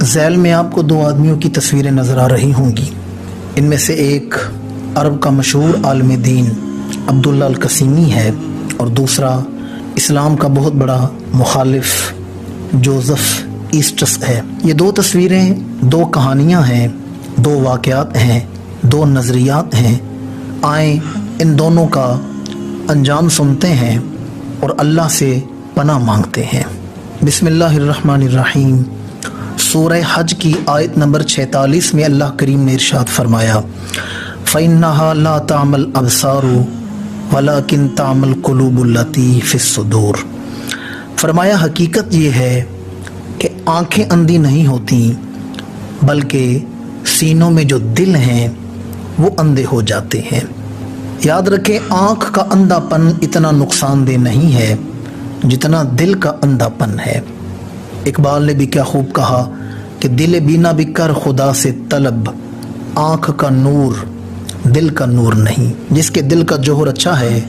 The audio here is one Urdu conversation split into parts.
ذیل میں آپ کو دو آدمیوں کی تصویریں نظر آ رہی ہوں گی۔ ان میں سے ایک عرب کا مشہور عالم دین عبداللہ القسیمی ہے اور دوسرا اسلام کا بہت بڑا مخالف جوزف ایسٹس ہے۔ یہ دو تصویریں دو کہانیاں ہیں، دو واقعات ہیں، دو نظریات ہیں۔ آئیں ان دونوں کا انجام سنتے ہیں اور اللہ سے پناہ مانگتے ہیں۔ بسم اللہ الرحمن الرحیم۔ سورہ حج کی آیت نمبر 46 میں اللہ کریم نے ارشاد فرمایا فَإِنَّهَا لَا تَعْمَى الْأَبْصَارُ وَلَكِنْ تَعْمَى الْقُلُوبُ الَّتِي فِي الصُّدُورِ۔ فرمایا حقیقت یہ ہے کہ آنکھیں اندھی نہیں ہوتی بلکہ سینوں میں جو دل ہیں وہ اندھے ہو جاتے ہیں۔ یاد رکھیں آنکھ کا اندھا پن اتنا نقصان دہ نہیں ہے جتنا دل کا اندھا پن ہے۔ اقبال نے بھی کیا خوب کہا کہ دل بینا بھی کر خدا سے طلب، آنکھ کا نور دل کا نور نہیں۔ جس کے دل کا جوہر اچھا ہے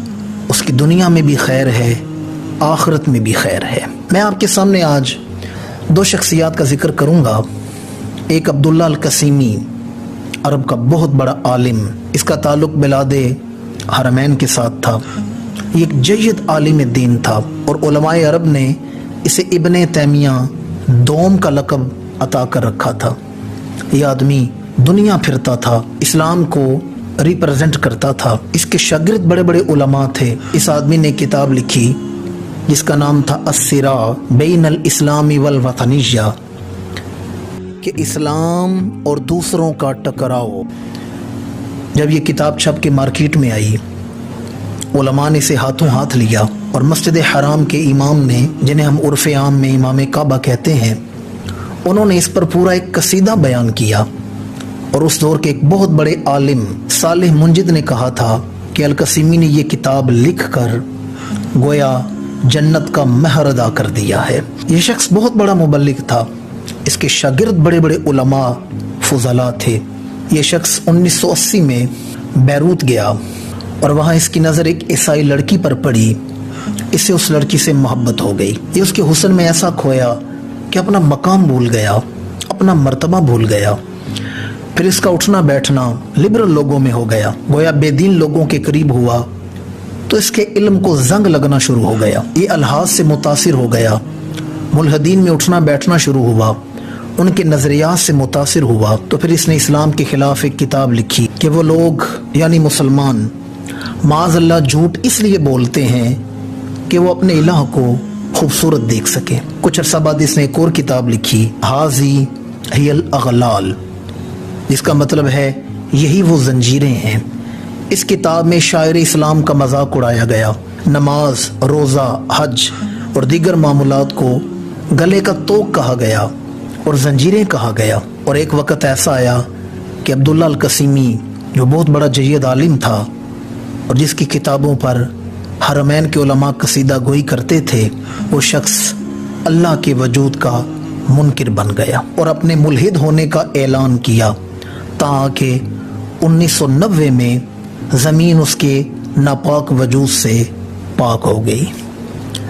اس کی دنیا میں بھی خیر ہے، آخرت میں بھی خیر ہے۔ میں آپ کے سامنے آج دو شخصیات کا ذکر کروں گا۔ ایک عبداللہ القسیمی، عرب کا بہت بڑا عالم، اس کا تعلق بلاد حرمین کے ساتھ تھا۔ یہ ایک جید عالم دین تھا اور علماء عرب نے اسے ابن تیمیہ دوم کا لقب عطا کر رکھا تھا۔ یہ آدمی دنیا پھرتا تھا، اسلام کو ریپرزینٹ کرتا تھا۔ اس کے شاگرد بڑے بڑے علماء تھے۔ اس آدمی نے کتاب لکھی جس کا نام تھا الصراع بین الاسلام والوطنیہ، کہ اسلام اور دوسروں کا ٹکراؤ۔ جب یہ کتاب چھپ کے مارکیٹ میں آئی، علماء نے اسے ہاتھوں ہاتھ لیا اور مسجد حرام کے امام نے، جنہیں ہم عرف عام میں امام کعبہ کہتے ہیں، انہوں نے اس پر پورا ایک قصیدہ بیان کیا۔ اور اس دور کے ایک بہت بڑے عالم صالح منجد نے کہا تھا کہ القسیمی نے یہ کتاب لکھ کر گویا جنت کا مہر ادا کر دیا ہے۔ یہ شخص بہت بڑا مبلغ تھا، اس کے شاگرد بڑے بڑے علماء فضلاء تھے۔ یہ شخص 1980 میں بیروت گیا اور وہاں اس کی نظر ایک عیسائی لڑکی پر پڑی۔ اسے اس لڑکی سے محبت ہو گئی۔ یہ اس کے حسن میں ایسا کھویا کہ اپنا مقام بھول گیا، اپنا مرتبہ بھول گیا۔ پھر اس کا اٹھنا بیٹھنا لبرل لوگوں میں ہو گیا، گویا بے دین لوگوں کے قریب ہوا تو اس کے علم کو زنگ لگنا شروع ہو گیا۔ یہ الحاظ سے متاثر ہو گیا، ملحدین میں اٹھنا بیٹھنا شروع ہوا، ان کے نظریات سے متاثر ہوا۔ تو پھر اس نے اسلام کے خلاف ایک کتاب لکھی کہ وہ لوگ یعنی مسلمان معاذ اللہ جھوٹ اس لیے بولتے ہیں کہ وہ اپنے الہ کو خوبصورت دیکھ سکیں۔ کچھ عرصہ بعد اس نے ایک اور کتاب لکھی حاذی ہی الاغلال، جس کا مطلب ہے یہی وہ زنجیریں ہیں۔ اس کتاب میں شاعر اسلام کا مذاق اڑایا گیا، نماز، روزہ، حج اور دیگر معمولات کو گلے کا توق کہا گیا اور زنجیریں کہا گیا۔ اور ایک وقت ایسا آیا کہ عبداللہ القسیمی جو بہت بڑا جید عالم تھا اور جس کی کتابوں پر حرمین کے علماء قصیدہ گوئی کرتے تھے، وہ شخص اللہ کے وجود کا منکر بن گیا اور اپنے ملحد ہونے کا اعلان کیا، تاکہ 1990 میں زمین اس کے ناپاک وجود سے پاک ہو گئی۔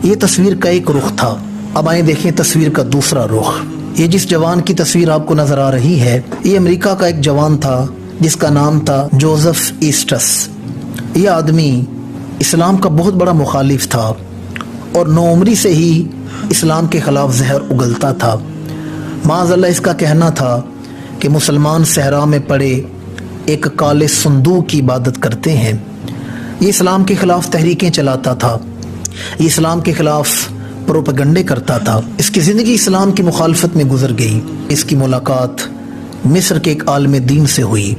یہ تصویر کا ایک رخ تھا۔ اب آئیں دیکھیں تصویر کا دوسرا رخ۔ یہ جس جوان کی تصویر آپ کو نظر آ رہی ہے، یہ امریکہ کا ایک جوان تھا جس کا نام تھا جوزف ایسٹس۔ یہ آدمی اسلام کا بہت بڑا مخالف تھا اور نوعمری سے ہی اسلام کے خلاف زہر اگلتا تھا۔ معاذ اللہ اس کا کہنا تھا کہ مسلمان صحرا میں پڑے ایک کالے صندوق کی عبادت کرتے ہیں۔ یہ اسلام کے خلاف تحریکیں چلاتا تھا، یہ اسلام کے خلاف پروپیگنڈے کرتا تھا۔ اس کی زندگی اسلام کی مخالفت میں گزر گئی۔ اس کی ملاقات مصر کے ایک عالم دین سے ہوئی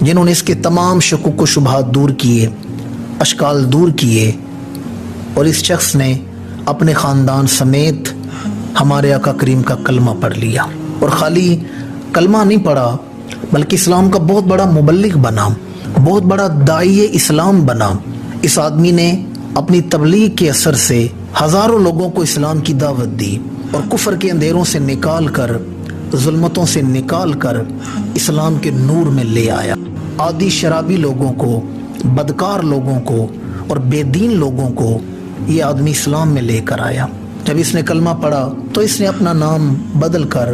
جنہوں نے اس کے تمام شکوک و شبہات دور کیے، اشکال دور کیے، اور اس شخص نے اپنے خاندان سمیت ہمارے آقا کریم کا کلمہ پڑھ لیا۔ اور خالی کلمہ نہیں پڑھا بلکہ اسلام کا بہت بڑا مبلغ بنا، بہت بڑا داعی اسلام بنا۔ اس آدمی نے اپنی تبلیغ کے اثر سے ہزاروں لوگوں کو اسلام کی دعوت دی اور کفر کے اندھیروں سے نکال کر، ظلمتوں سے نکال کر اسلام کے نور میں لے آیا۔ عادی شرابی لوگوں کو، بدکار لوگوں کو اور بے دین لوگوں کو یہ آدمی اسلام میں لے کر آیا۔ جب اس نے کلمہ پڑھا تو اس نے اپنا نام بدل کر